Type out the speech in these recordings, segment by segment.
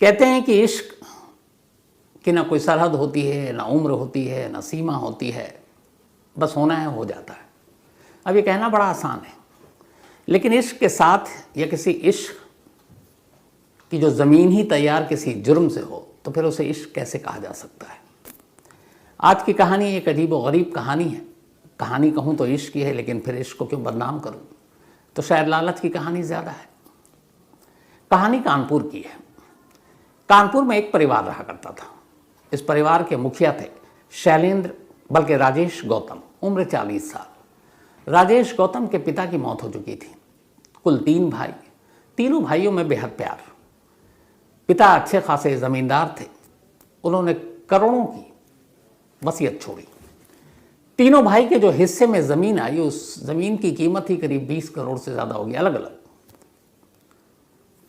कहते हैं कि इश्क की ना कोई सरहद होती है, ना उम्र होती है, ना सीमा होती है, बस होना है हो जाता है। अब ये कहना बड़ा आसान है, लेकिन इश्क के साथ या किसी इश्क की जो ज़मीन ही तैयार किसी जुर्म से हो तो फिर उसे इश्क कैसे कहा जा सकता है। आज की कहानी एक अजीब व गरीब कहानी है। कहानी कहूँ तो इश्क की है, लेकिन फिर इश्क को क्यों बदनाम करूँ, तो शायद लालच की कहानी ज़्यादा है। कहानी कानपुर की है। कानपुर में एक परिवार रहा करता था। इस परिवार के मुखिया थे शैलेंद्र, बल्कि राजेश गौतम, उम्र 40 साल। राजेश गौतम के पिता की मौत हो चुकी थी। कुल 3 भाई, तीनों भाइयों में बेहद प्यार। पिता अच्छे खासे ज़मींदार थे। उन्होंने करोड़ों की वसीयत छोड़ी। तीनों भाई के जो हिस्से में ज़मीन आई, उस ज़मीन की कीमत ही करीब 20 करोड़ से ज़्यादा होगी, अलग अलग।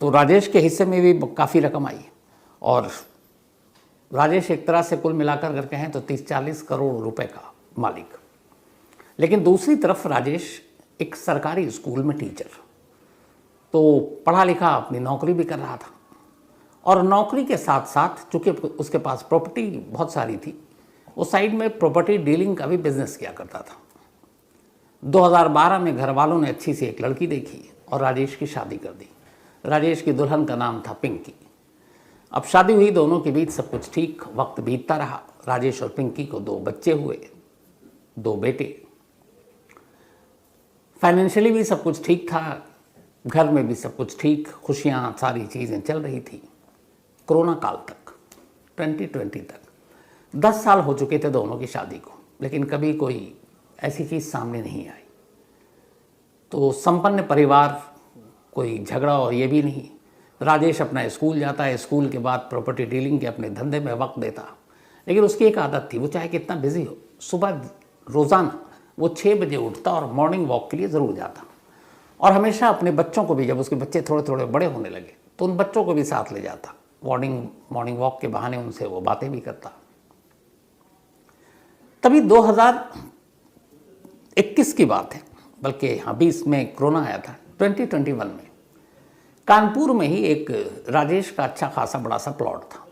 तो राजेश के हिस्से में भी काफ़ी रकम आई और राजेश एक तरह से कुल मिलाकर अगर कहें तो 30-40 करोड़ रुपए का मालिक। लेकिन दूसरी तरफ राजेश एक सरकारी स्कूल में टीचर, तो पढ़ा लिखा अपनी नौकरी भी कर रहा था और नौकरी के साथ साथ चूँकि उसके पास प्रॉपर्टी बहुत सारी थी, वो साइड में प्रॉपर्टी डीलिंग का भी बिजनेस किया करता था। 2012 में घर वालों ने अच्छी सी एक लड़की देखी और राजेश की शादी कर दी। राजेश की दुल्हन का नाम था पिंकी। अब शादी हुई, दोनों के बीच सब कुछ ठीक, वक्त बीतता रहा। राजेश और पिंकी को 2 बच्चे हुए, 2 बेटे। फाइनेंशियली भी सब कुछ ठीक था, घर में भी सब कुछ ठीक, खुशियाँ, सारी चीज़ें चल रही थी। कोरोना काल तक, 2020 तक 10 साल हो चुके थे दोनों की शादी को, लेकिन कभी कोई ऐसी चीज़ सामने नहीं आई। तो संपन्न परिवार, कोई झगड़ा और ये भी नहीं। राजेश अपना स्कूल जाता है, स्कूल के बाद प्रॉपर्टी डीलिंग के अपने धंधे में वक्त देता। लेकिन उसकी एक आदत थी, वो चाहे कितना बिजी हो, सुबह रोज़ाना वो 6 बजे उठता और मॉर्निंग वॉक के लिए ज़रूर जाता। और हमेशा अपने बच्चों को भी, जब उसके बच्चे थोड़े थोड़े बड़े होने लगे तो उन बच्चों को भी साथ ले जाता। मॉर्निंग वॉक के बहाने उनसे वो बातें भी करता। तभी 2021 की बात है, बल्कि हाँ 20 में कोरोना आया था। 2021 में कानपुर में ही एक राजेश का अच्छा खासा बड़ा सा प्लॉट था,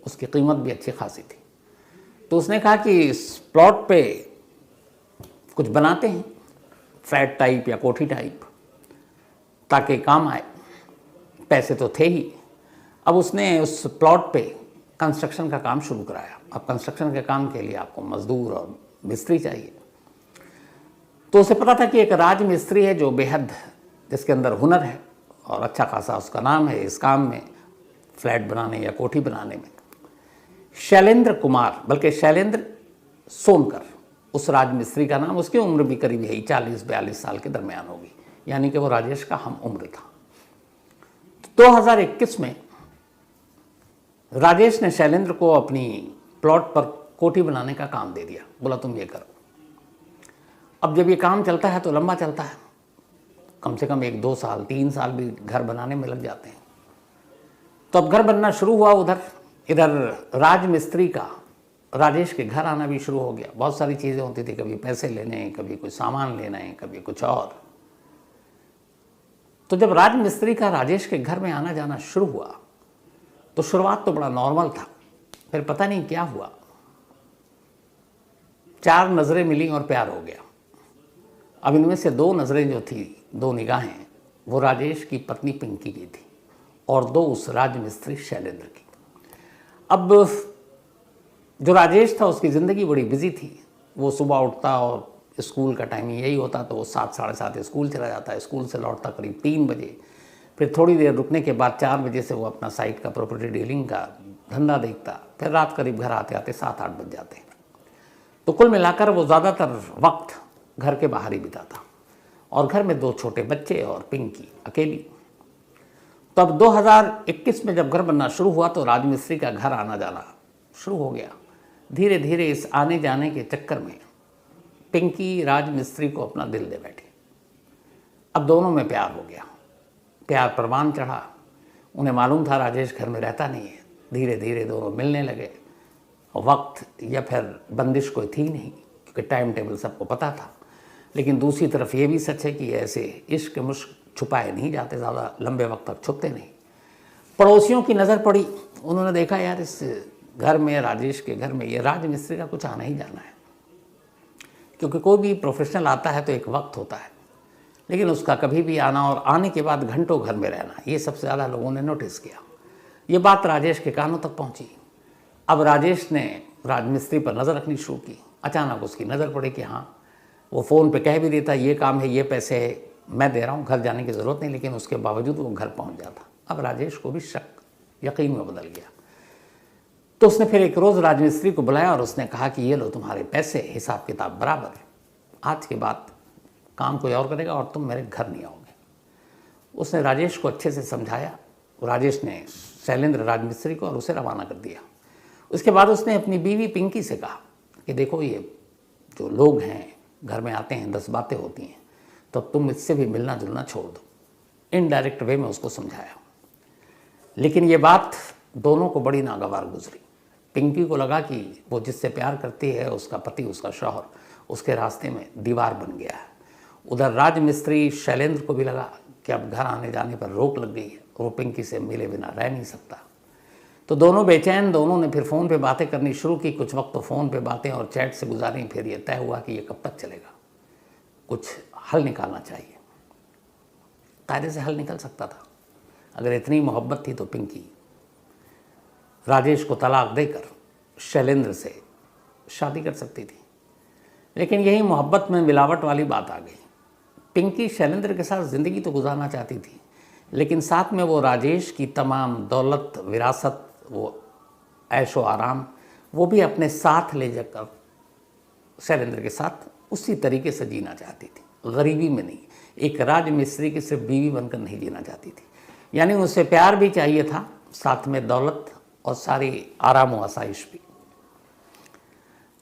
उसकी कीमत भी अच्छी खासी थी। तो उसने कहा कि इस प्लॉट पे कुछ बनाते हैं, फ्लैट टाइप या कोठी टाइप, ताकि काम आए। पैसे तो थे ही। अब उसने उस प्लॉट पे कंस्ट्रक्शन का काम शुरू कराया। अब कंस्ट्रक्शन के काम के लिए आपको मजदूर और मिस्त्री चाहिए। तो उसे पता था कि एक राज मिस्त्री है जो बेहद, जिसके अंदर हुनर है और अच्छा खासा उसका नाम है इस काम में, फ्लैट बनाने या कोठी बनाने में। शैलेंद्र कुमार, बल्कि शैलेंद्र सोनकर उस राजमिस्त्री का नाम। उसकी उम्र भी करीब यही 40-42 साल के दरमियान होगी, यानी कि वो राजेश का हम उम्र था। 2021 में राजेश ने शैलेंद्र को अपनी प्लॉट पर कोठी बनाने का काम दे दिया। बोला तुम ये करो। अब जब ये काम चलता है तो लंबा चलता है, कम से कम 1-2 साल 3 साल भी घर बनाने में लग जाते हैं। तो अब घर बनना शुरू हुआ। इधर राजमिस्त्री का राजेश के घर आना भी शुरू हो गया। बहुत सारी चीज़ें होती थी, कभी पैसे लेने, कभी कुछ सामान लेना है, कभी कुछ और। तो जब राजमिस्त्री का राजेश के घर में आना जाना शुरू हुआ तो शुरुआत तो बड़ा नॉर्मल था, फिर पता नहीं क्या हुआ, 4 नज़रें मिली और प्यार हो गया। अब इनमें से 2 नज़रें जो थी, 2 निगाहें, वो राजेश की पत्नी पिंकी की थी और 2 उस राजमिस्त्री शैलेंद्र की। अब जो राजेश था उसकी ज़िंदगी बड़ी बिजी थी। वो सुबह उठता और स्कूल का टाइम यही होता, तो वो 7-7:30 स्कूल चला जाता। स्कूल से लौटता करीब 3 बजे। फिर थोड़ी देर रुकने के बाद 4 बजे से वो अपना साइट का प्रॉपर्टी डीलिंग का धंधा देखता। फिर रात करीब घर आते आते 7-8 बज जाते। तो कुल मिलाकर वो ज़्यादातर वक्त घर के बाहर ही बिताता और घर में 2 छोटे बच्चे और पिंकी अकेली। तो अब 2021 में जब घर बनना शुरू हुआ तो राजमिस्त्री का घर आना जाना शुरू हो गया। धीरे धीरे इस आने जाने के चक्कर में पिंकी राजमिस्त्री को अपना दिल दे बैठी। अब दोनों में प्यार हो गया, प्यार परवान चढ़ा। उन्हें मालूम था राजेश घर में रहता नहीं है। धीरे धीरे दोनों मिलने लगे। वक्त या फिर बंदिश कोई थी नहीं, क्योंकि टाइम टेबल सबको पता था। लेकिन दूसरी तरफ ये भी सच है कि ऐसे इश्क मुश्क छुपाए नहीं जाते, ज़्यादा लंबे वक्त तक छुपते नहीं। पड़ोसियों की नज़र पड़ी, उन्होंने देखा यार इस घर में, राजेश के घर में, ये राजमिस्त्री का कुछ आना ही जाना है। क्योंकि कोई भी प्रोफेशनल आता है तो एक वक्त होता है, लेकिन उसका कभी भी आना और आने के बाद घंटों घर में रहना, ये सबसे ज़्यादा लोगों ने नोटिस किया। ये बात राजेश के कानों तक पहुंची। अब राजेश ने राजमिस्त्री पर नज़र रखनी शुरू की। अचानक उसकी नज़र पड़ी कि हाँ, वो फ़ोन पे कह भी देता ये काम है, ये पैसे है, मैं दे रहा हूँ, घर जाने की ज़रूरत नहीं, लेकिन उसके बावजूद वो घर पहुँच जाता। अब राजेश को भी शक यकीन में बदल गया। तो उसने फिर एक रोज़ राजमिस्त्री को बुलाया और उसने कहा कि ये लो तुम्हारे पैसे, हिसाब किताब बराबर है, आज के बाद काम कोई और करेगा और तुम मेरे घर नहीं आओगे। उसने राजेश को अच्छे से समझाया। राजेश ने शैलेंद्र राजमिस्त्री को और उसे रवाना कर दिया। उसके बाद उसने अपनी बीवी पिंकी से कहा कि देखो ये जो लोग हैं घर में आते हैं, 10 बातें होती हैं, तो तुम इससे भी मिलना जुलना छोड़ दो। इनडायरेक्ट वे में उसको समझाया। लेकिन ये बात दोनों को बड़ी नागवार गुजरी। पिंकी को लगा कि वो जिससे प्यार करती है, उसका पति, उसका शौहर, उसके रास्ते में दीवार बन गया है। उधर राजमिस्त्री शैलेंद्र को भी लगा कि अब घर आने जाने पर रोक लग गई है, वो पिंकी से मिले बिना रह नहीं सकता। तो दोनों बेचैन, दोनों ने फिर फ़ोन पे बातें करनी शुरू की। कुछ वक्त तो फ़ोन पे बातें और चैट से गुजारी। फिर ये तय हुआ कि ये कब तक चलेगा, कुछ हल निकालना चाहिए। कायदे से हल निकल सकता था। अगर इतनी मोहब्बत थी तो पिंकी राजेश को तलाक देकर शैलेंद्र से शादी कर सकती थी। लेकिन यही मोहब्बत में मिलावट वाली बात आ गई। पिंकी शैलेंद्र के साथ ज़िंदगी तो गुजारना चाहती थी, लेकिन साथ में वो राजेश की तमाम दौलत, विरासत, वो ऐशो आराम, वो भी अपने साथ ले जाकर शैलेंद्र के साथ उसी तरीके से जीना चाहती थी। गरीबी में नहीं, एक राजमिस्त्री की सिर्फ बीवी बनकर नहीं जीना चाहती थी। यानी उसे प्यार भी चाहिए था, साथ में दौलत और सारी आराम व आसाइश भी।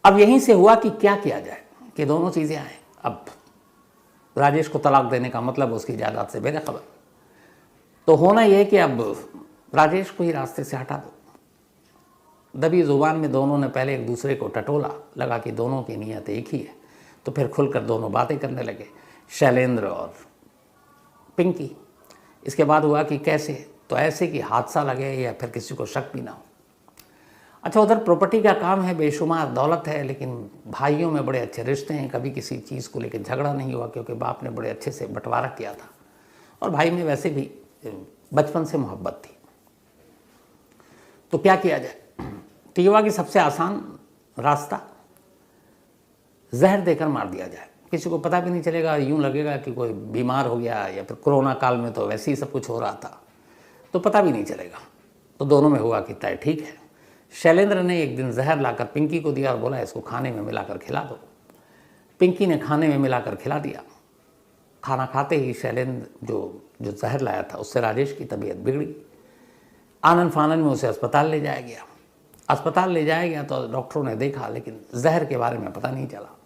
अब यहीं से हुआ कि क्या किया जाए कि दोनों चीज़ें आए। अब राजेश को तलाक देने का मतलब उसकी जायदाद से बेदखबर। तो होना यह कि अब राजेश को ही रास्ते से हटा दो। दबी जुबान में दोनों ने पहले एक दूसरे को टटोला, लगा कि दोनों की नीयत एक ही है। तो फिर खुलकर दोनों बातें करने लगे, शैलेंद्र और पिंकी। इसके बाद हुआ कि कैसे, तो ऐसे कि हादसा लगे या फिर किसी को शक भी ना हो। अच्छा, उधर प्रॉपर्टी का काम है, बेशुमार दौलत है, लेकिन भाइयों में बड़े अच्छे रिश्ते हैं। कभी किसी चीज़ को लेकर झगड़ा नहीं हुआ, क्योंकि बाप ने बड़े अच्छे से बंटवारा किया था और भाई में वैसे भी बचपन से मोहब्बत थी। तो क्या किया जाए? तो युवा की सबसे आसान रास्ता, जहर देकर मार दिया जाए। किसी को पता भी नहीं चलेगा, यूँ लगेगा कि कोई बीमार हो गया, या फिर कोरोना काल में तो वैसे ही सब कुछ हो रहा था, तो पता भी नहीं चलेगा। तो दोनों में हुआ कि तय ठीक है। शैलेंद्र ने एक दिन जहर लाकर पिंकी को दिया और बोला इसको खाने में मिलाकर खिला दो। पिंकी ने खाने में मिलाकर खिला दिया। खाना खाते ही शैलेंद्र जो जहर लाया था उससे राजेश की तबीयत बिगड़ी। आनन फानन में उसे अस्पताल ले जाया गया। अस्पताल ले जाया गया तो डॉक्टरों ने देखा, लेकिन जहर के बारे में पता नहीं चला।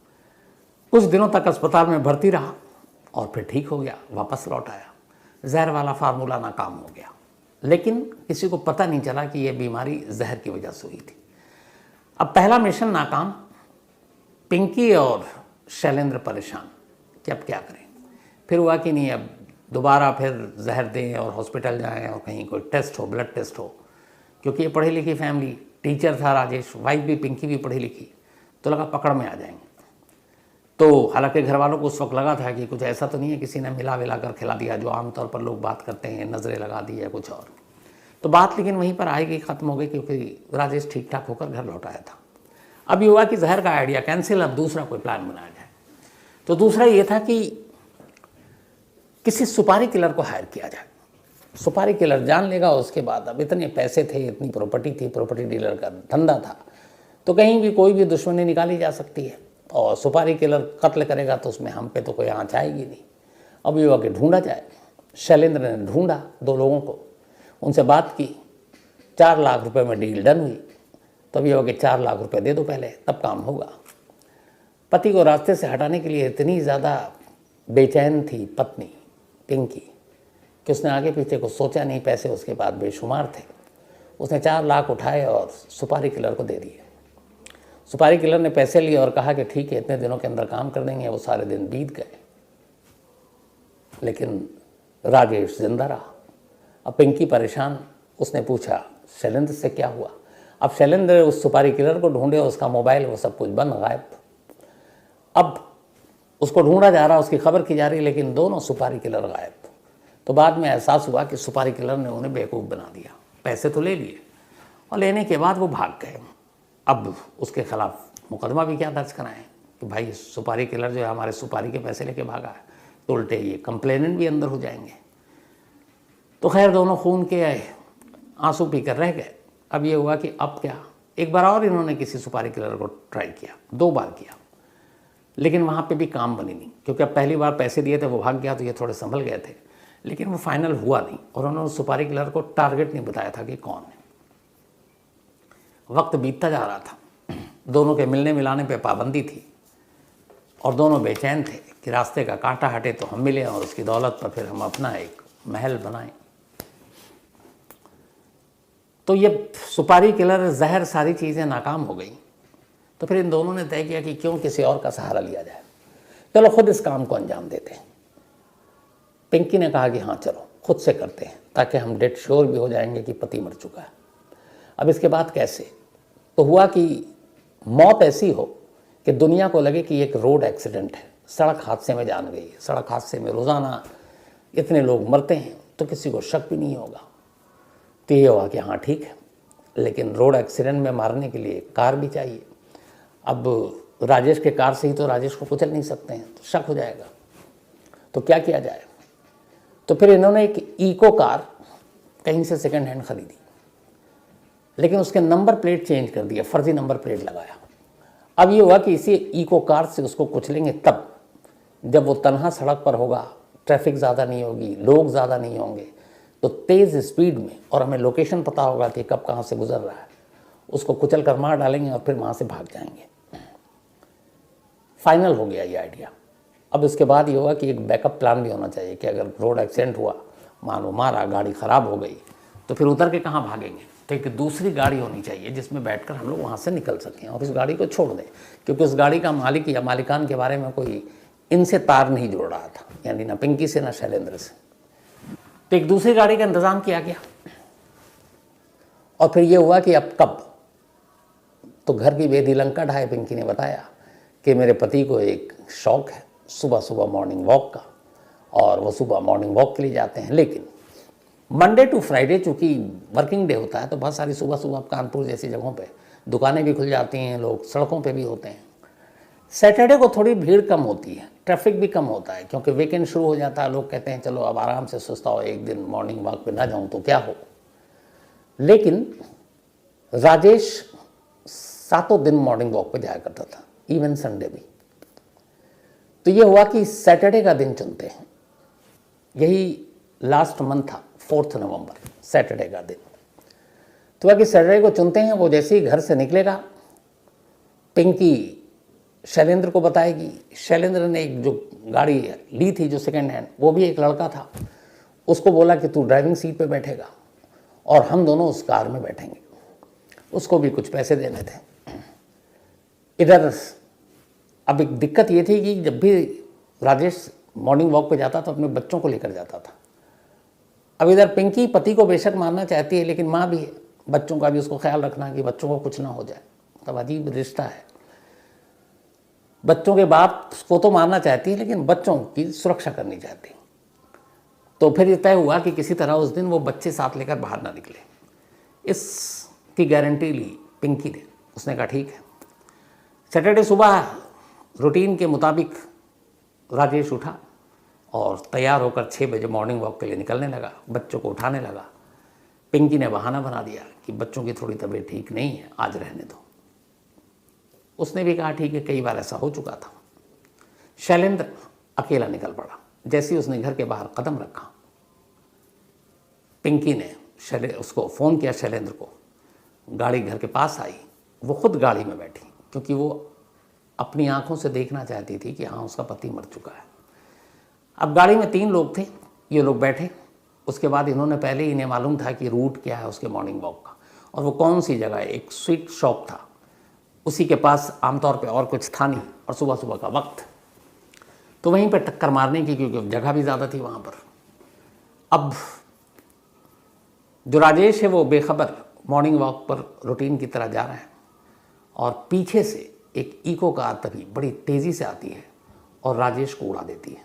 कुछ दिनों तक अस्पताल में भर्ती रहा और फिर ठीक हो गया, वापस लौट आया। जहर वाला फार्मूला नाकाम हो गया, लेकिन किसी को पता नहीं चला कि यह बीमारी जहर की वजह से हुई थी। अब पहला मिशन नाकाम। पिंकी और शैलेंद्र परेशान कि अब क्या करें। फिर हुआ कि नहीं, अब दोबारा फिर जहर दें और हॉस्पिटल जाएं और कहीं कोई टेस्ट हो, ब्लड टेस्ट हो, क्योंकि ये पढ़ी लिखी फैमिली, टीचर था राजेश, वाइफ भी पिंकी भी पढ़ी लिखी, तो लगा पकड़ में आ जाएंगे। तो हालांकि घर वालों को उस वक्त लगा था कि कुछ ऐसा तो नहीं है किसी ने मिला विला कर खिला दिया, जो आमतौर पर लोग बात करते हैं, नज़रें लगा दी या कुछ और। तो बात लेकिन वहीं पर आएगी, ख़त्म हो गई, क्योंकि राजेश ठीक ठाक होकर घर लौट आया था। अब ये हुआ कि जहर का आइडिया कैंसिल, अब दूसरा कोई प्लान बनाया जाए। तो दूसरा ये था कि किसी सुपारी किलर को हायर किया जाए। सुपारी किलर जान लेगा, उसके बाद अब इतने पैसे थे, इतनी प्रॉपर्टी थी, प्रॉपर्टी डीलर का धंधा था, तो कहीं भी कोई भी दुश्मनी निकाली जा सकती है। और सुपारी किलर कत्ल करेगा तो उसमें हम पे तो कोई आँच आएगी नहीं। अब ये हुआ कि ढूंढा जाए। शैलेंद्र ने ढूंढा 2 लोगों को, उनसे बात की, 4 लाख रुपए में डील डन हुई। तब ये हुआ कि 4 लाख रुपए दे दो पहले, तब काम होगा। पति को रास्ते से हटाने के लिए इतनी ज़्यादा बेचैन थी पत्नी पिंकी कि उसने आगे पीछे को सोचा नहीं। पैसे उसके पास बेशुमार थे। उसने 4 लाख उठाए और सुपारी किलर को दे दिए। सुपारी किलर ने पैसे लिए और कहा कि ठीक है, इतने दिनों के अंदर काम कर देंगे। वो सारे दिन बीत गए, लेकिन राजेश जिंदा रहा। अब पिंकी परेशान उसने पूछा शैलेंद्र से क्या हुआ। अब शैलेंद्र उस सुपारी किलर को ढूंढे, उसका मोबाइल वो सब कुछ बंद, गायब। अब उसको ढूंढा जा रहा, उसकी खबर की जा रही, लेकिन दोनों सुपारी किलर गायब। तो बाद में एहसास हुआ कि सुपारी किलर ने उन्हें बेवकूफ़ बना दिया। पैसे तो ले लिए और लेने के बाद वो भाग गए। अब उसके खिलाफ मुकदमा भी क्या दर्ज कराएं कि भाई सुपारी किलर जो है हमारे सुपारी के पैसे लेके भागा है, तो उल्टे ये कंप्लेनेंट भी अंदर हो जाएंगे। तो खैर दोनों खून के आंसू पीकर रह गए। अब ये हुआ कि अब क्या, एक बार और इन्होंने किसी सुपारी किलर को ट्राई किया, 2 बार किया, लेकिन वहाँ पे भी काम बनी नहीं, क्योंकि अब पहली बार पैसे दिए थे, वो भाग गया, तो ये थोड़े संभल गए थे, लेकिन वो फाइनल हुआ नहीं। और उन्होंने सुपारी किलर को टारगेट नहीं बताया था कि कौन है। वक्त बीतता जा रहा था, दोनों के मिलने मिलाने पे पाबंदी थी और दोनों बेचैन थे कि रास्ते का कांटा हटे तो हम मिले और उसकी दौलत पर फिर हम अपना एक महल बनाएं। तो ये सुपारी किलर जहर सारी चीज़ें नाकाम हो गई। तो फिर इन दोनों ने तय किया कि क्यों किसी और का सहारा लिया जाए, चलो खुद इस काम को अंजाम देते हैं। पिंकी ने कहा कि हाँ चलो खुद से करते हैं, ताकि हम डेट श्योर भी हो जाएंगे कि पति मर चुका है। अब इसके बाद कैसे? तो हुआ कि मौत ऐसी हो कि दुनिया को लगे कि एक रोड एक्सीडेंट है, सड़क हादसे में जान गई है। सड़क हादसे में रोज़ाना इतने लोग मरते हैं तो किसी को शक भी नहीं होगा। तो ये हुआ कि हाँ ठीक है, लेकिन रोड एक्सीडेंट में मारने के लिए कार भी चाहिए। अब राजेश के कार से ही तो राजेश को कुचल नहीं सकते हैं, तो शक हो जाएगा। तो क्या किया जाए? तो फिर इन्होंने एक इको कार कहीं से सेकंड हैंड खरीदी, लेकिन उसके नंबर प्लेट चेंज कर दिया, फर्जी नंबर प्लेट लगाया। अब ये हुआ कि इसी इको कार से उसको कुचलेंगे तब जब वो तन्हा सड़क पर होगा, ट्रैफिक ज़्यादा नहीं होगी, लोग ज़्यादा नहीं होंगे, तो तेज़ स्पीड में, और हमें लोकेशन पता होगा कि कब कहाँ से गुजर रहा है, उसको कुचल कर मार डालेंगे और फिर वहाँ से भाग जाएंगे। फाइनल हो गया ये आइडिया। अब इसके बाद ये हुआ कि एक बैकअप प्लान भी होना चाहिए कि अगर रोड एक्सीडेंट हुआ, मानो मारा, गाड़ी ख़राब हो गई, तो फिर उतर के कहाँ भागेंगे। तो एक दूसरी गाड़ी होनी चाहिए जिसमें बैठकर हम लोग वहाँ से निकल सकें और इस गाड़ी को छोड़ दें, क्योंकि उस गाड़ी का मालिक या मालिकान के बारे में कोई इनसे तार नहीं जोड़ रहा था, यानी ना पिंकी से ना शैलेंद्र से। तो एक दूसरी गाड़ी का इंतज़ाम किया गया। और फिर ये हुआ कि अब कब, तो घर की बेदी लंका ढाए पिंकी ने बताया कि मेरे पति को एक शौक़ है सुबह सुबह मॉर्निंग वॉक का, और वो सुबह मॉर्निंग वॉक के लिए जाते हैं। लेकिन मंडे टू फ्राइडे चूँकि वर्किंग डे होता है, तो बहुत सारी सुबह सुबह कानपुर जैसी जगहों पे दुकानें भी खुल जाती हैं, लोग सड़कों पे भी होते हैं। सैटरडे को थोड़ी भीड़ कम होती है, ट्रैफिक भी कम होता है, क्योंकि वीकेंड शुरू हो जाता है। लोग कहते हैं चलो अब आराम से सुस्ता हो, एक दिन मॉर्निंग वॉक पे ना जाऊँ तो क्या हो। लेकिन राजेश 7 दिन मॉर्निंग वॉक पे जाया करता था, इवन संडे भी। तो ये हुआ कि सैटरडे का दिन चुनते हैं। यही लास्ट मंथ था, 4 नवंबर, सैटरडे का दिन। तो वह कि सैटरडे को चुनते हैं। वो जैसे ही घर से निकलेगा, पिंकी शैलेंद्र को बताएगी। शैलेंद्र ने एक जो गाड़ी ली थी जो सेकंड हैंड, वो भी एक लड़का था, उसको बोला कि तू ड्राइविंग सीट पे बैठेगा और हम दोनों उस कार में बैठेंगे। उसको भी कुछ पैसे देने थे। इधर अब एक दिक्कत ये थी कि जब भी राजेश मॉर्निंग वॉक पे जाता तो अपने बच्चों को लेकर जाता था। अब इधर पिंकी पति को बेशक मारना चाहती है, लेकिन माँ भी है, बच्चों का भी उसको ख्याल रखना कि बच्चों को कुछ ना हो जाए। तब अजीब रिश्ता है। बच्चों के बाप को तो मारना चाहती है, लेकिन बच्चों की सुरक्षा करनी चाहती। तो फिर ये तय हुआ कि किसी तरह उस दिन वो बच्चे साथ लेकर बाहर ना निकले। इसकी गारंटी ली पिंकी ने। उसने कहा ठीक है। सैटरडे सुबह रूटीन के मुताबिक राजेश उठा और तैयार होकर 6 बजे मॉर्निंग वॉक के लिए निकलने लगा, बच्चों को उठाने लगा। पिंकी ने बहाना बना दिया कि बच्चों की थोड़ी तबीयत ठीक नहीं है, आज रहने दो। उसने भी कहा ठीक है, कई बार ऐसा हो चुका था। शैलेंद्र अकेला निकल पड़ा। जैसे ही उसने घर के बाहर कदम रखा, पिंकी ने उसको फ़ोन किया, शैलेंद्र को। गाड़ी घर के पास आई, वो खुद गाड़ी में बैठी, क्योंकि वो अपनी आंखों से देखना चाहती थी कि हाँ उसका पति मर चुका है। अब गाड़ी में 3 लोग थे, ये लोग बैठे। उसके बाद इन्होंने पहले ही इन्हें मालूम था कि रूट क्या है उसके मॉर्निंग वॉक का, और वो कौन सी जगह है। एक स्वीट शॉप था, उसी के पास आमतौर पे और कुछ था नहीं, और सुबह सुबह का वक्त, तो वहीं पर टक्कर मारने की, क्योंकि जगह भी ज़्यादा थी वहाँ पर। अब जो राजेश है वो बेखबर मॉर्निंग वॉक पर रूटीन की तरह जा रहा है और पीछे से एक इको कार तभी बड़ी तेज़ी से आती है और राजेश को उड़ा देती है।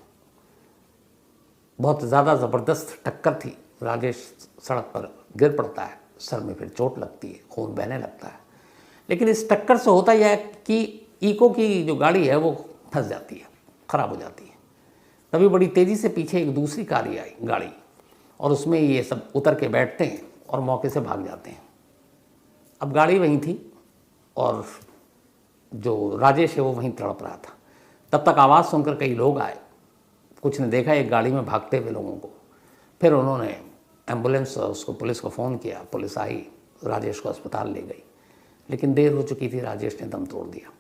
बहुत ज़्यादा ज़बरदस्त टक्कर थी। राजेश सड़क पर गिर पड़ता है, सर में फिर चोट लगती है, खून बहने लगता है। लेकिन इस टक्कर से होता यह है कि इको की जो गाड़ी है वो फंस जाती है, ख़राब हो जाती है। तभी बड़ी तेज़ी से पीछे एक दूसरी कार आई गाड़ी और उसमें ये सब उतर के बैठते हैं और मौके से भाग जाते हैं। अब गाड़ी वहीं थी और जो राजेश है वो वहीं तड़प रहा था। तब तक आवाज़ सुनकर कई लोग आए, कुछ ने देखा एक गाड़ी में भागते हुए लोगों को। फिर उन्होंने एम्बुलेंस उसको पुलिस को फ़ोन किया, पुलिस आई, राजेश को अस्पताल ले गई, लेकिन देर हो चुकी थी, राजेश ने दम तोड़ दिया।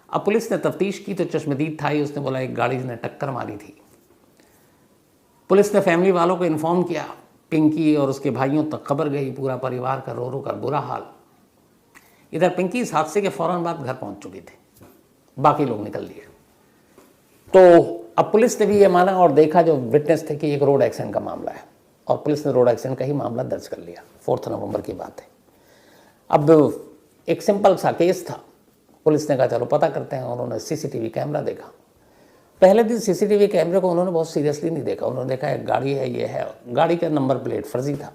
अब पुलिस ने तफ्तीश की तो चश्मदीद था ही, उसने बोला एक गाड़ी ने टक्कर मारी थी। पुलिस ने फैमिली वालों को इन्फॉर्म किया, पिंकी और उसके भाइयों तक खबर गई, पूरा परिवार का रो रो कर बुरा हाल। इधर पिंकी इस हादसे के फ़ौरन बाद घर पहुंच चुकी थी, बाकी लोग निकल लिए। तो अब पुलिस ने भी ये माना और देखा जो विटनेस थे कि एक रोड एक्सीडेंट का मामला है और पुलिस ने रोड एक्सीडेंट का ही मामला दर्ज कर लिया। 4 नवंबर की बात है। अब एक सिंपल सा केस था, पुलिस ने कहा चलो पता करते हैं। उन्होंने सीसीटीवी कैमरा देखा। पहले दिन सीसीटीवी कैमरे को उन्होंने बहुत सीरियसली नहीं देखा। उन्होंने देखा एक गाड़ी है, ये है, गाड़ी का नंबर प्लेट फर्जी था,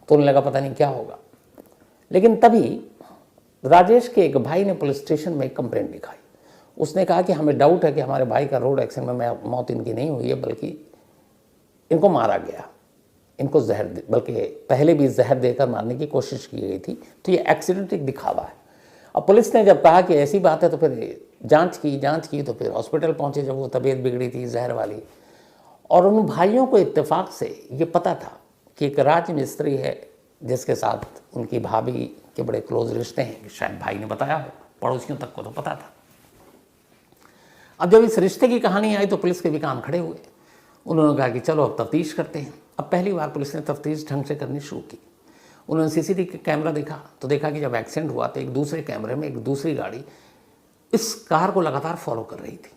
तो उन्हें लगा पता नहीं क्या होगा। लेकिन तभी राजेश के एक भाई ने पुलिस स्टेशन में एक कंप्लेंट लिखाई। उसने कहा कि हमें डाउट है कि हमारे भाई का रोड एक्सीडेंट में मौत इनकी नहीं हुई है, बल्कि इनको मारा गया, इनको जहर, बल्कि पहले भी जहर देकर मारने की कोशिश की गई थी, तो ये एक्सीडेंट एक दिखावा है। अब पुलिस ने जब कहा कि ऐसी बात है तो फिर जांच की तो फिर हॉस्पिटल पहुंचे जब वो तबीयत बिगड़ी थी जहर वाली। और उन भाइयों को इत्तेफाक से ये पता था कि एक राज मिस्त्री है जिसके साथ उनकी भाभी के बड़े क्लोज रिश्ते हैं, शायद भाई ने बताया हो, पड़ोसियों तक को तो पता था। अब जब इस रिश्ते की कहानी आई तो पुलिस के भी कान खड़े हुए। उन्होंने कहा कि चलो अब तफ्तीश करते हैं। अब पहली बार पुलिस ने तफ्तीश ढंग से करनी शुरू की। उन्होंने सीसीटीवी कैमरा देखा तो देखा कि जब एक्सीडेंट हुआ तो एक दूसरे कैमरे में एक दूसरी गाड़ी इस कार को लगातार फॉलो कर रही थी।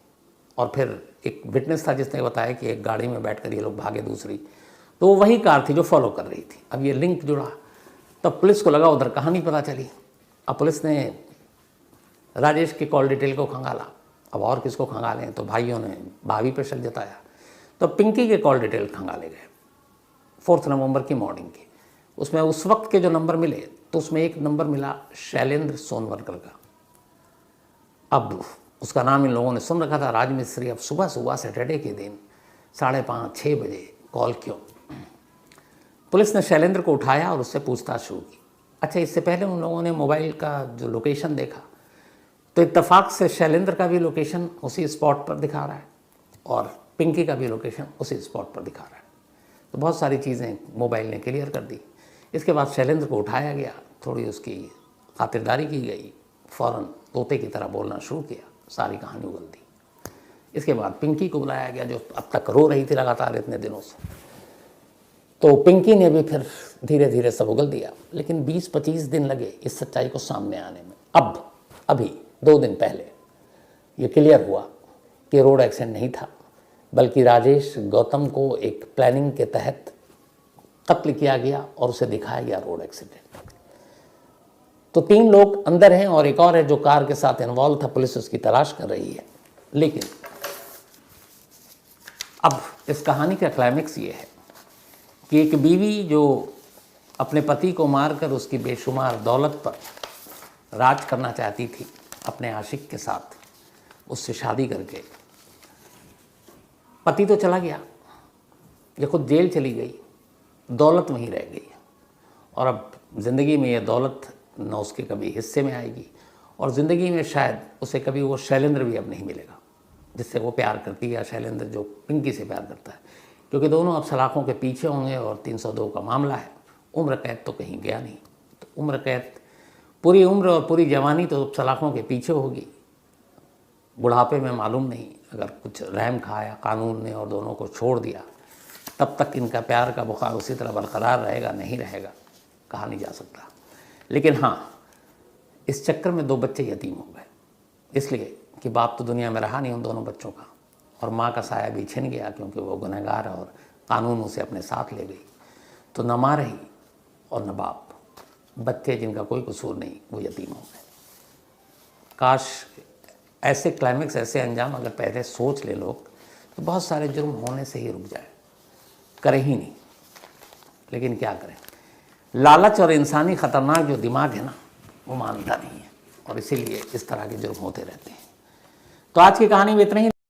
और फिर एक विटनेस था जिसने बताया कि एक गाड़ी में बैठकर ये लोग भागे दूसरी, तो वो वही कार थी जो फॉलो कर रही थी। अब ये लिंक जुड़ा, तब पुलिस को लगा उधर कहानी पता चली। अब पुलिस ने राजेश की कॉल डिटेल को खंगाला। अब और किसको खंगालें, तो भाइयों ने भाभी पर शक जताया, तो पिंकी के कॉल डिटेल खंगाले गए 4 नवंबर की मॉर्निंग की। उसमें उस वक्त के जो नंबर मिले तो उसमें एक नंबर मिला शैलेंद्र सोनवरकर का। अब उसका नाम इन लोगों ने सुन रखा था, राज मिस्त्री। अब सुबह सुबह सैटरडे के दिन 5:30-6 बजे कॉल क्यों? पुलिस ने शैलेंद्र को उठाया और उससे पूछताछ शुरू की। अच्छा, इससे पहले उन लोगों ने मोबाइल का जो लोकेशन देखा तो इत्तेफाक से शैलेंद्र का भी लोकेशन उसी स्पॉट पर दिखा रहा है और पिंकी का भी लोकेशन उसी स्पॉट पर दिखा रहा है। तो बहुत सारी चीज़ें मोबाइल ने क्लियर कर दी। इसके बाद शैलेंद्र को उठाया गया, थोड़ी उसकी खातिरदारी की गई, फ़ौरन तोते की तरह बोलना शुरू किया, सारी कहानी उगल दी। इसके बाद पिंकी को बुलाया गया जो अब तक रो रही थी लगातार इतने दिनों से। तो पिंकी ने भी फिर धीरे धीरे सब उगल दिया, लेकिन 20-25 दिन लगे इस सच्चाई को सामने आने में। अब अभी 2 दिन पहले ये क्लियर हुआ कि रोड एक्सीडेंट नहीं था, बल्कि राजेश गौतम को एक प्लानिंग के तहत कत्ल किया गया और उसे दिखाया गया रोड एक्सीडेंट। तो 3 लोग अंदर हैं और एक और है जो कार के साथ इन्वॉल्व था। पुलिस उसकी तलाश कर रही है। लेकिन अब इस कहानी का क्लाइमेक्स ये है कि एक बीवी जो अपने पति को मारकर उसकी बेशुमार दौलत पर राज करना चाहती थी, अपने आशिक के साथ उससे शादी करके, पति तो चला गया, ये खुद जेल चली गई, दौलत वहीं रह गई और अब ज़िंदगी में ये दौलत न उसके कभी हिस्से में आएगी और ज़िंदगी में शायद उसे कभी वो शैलेंद्र भी अब नहीं मिलेगा जिससे वो प्यार करती है, या शैलेंद्र जो पिंकी से प्यार करता है, क्योंकि दोनों अब सलाखों के पीछे होंगे और 302 का मामला है। उम्र कैद तो कहीं गया नहीं, तो उम्र कैद पूरी उम्र और पूरी जवानी तो सलाखों के पीछे होगी। बुढ़ापे में मालूम नहीं, अगर कुछ रहम खाया कानून ने और दोनों को छोड़ दिया, तब तक इनका प्यार का बुखार उसी तरह बरकरार रहेगा, नहीं रहेगा, कहा नहीं जा सकता। लेकिन हाँ, इस चक्कर में 2 बच्चे यतीम हो गए, इसलिए कि बाप तो दुनिया में रहा नहीं उन दोनों बच्चों का, और माँ का साया भी छिन गया क्योंकि वो गुनहगार है और कानून उसे अपने साथ ले गई। तो न माँ रही और न बाप, बच्चे जिनका कोई कसूर नहीं वो यतीम हो गए। काश ऐसे क्लाइमेक्स, ऐसे अंजाम अगर पहले सोच ले लोग तो बहुत सारे जुर्म होने से ही रुक जाए, करें ही नहीं। लेकिन क्या करें, लालच और इंसानी ख़तरनाक जो दिमाग है ना वो मानता नहीं है, और इसीलिए इस तरह के जुर्म होते रहते हैं। तो आज की कहानी में इतना ही।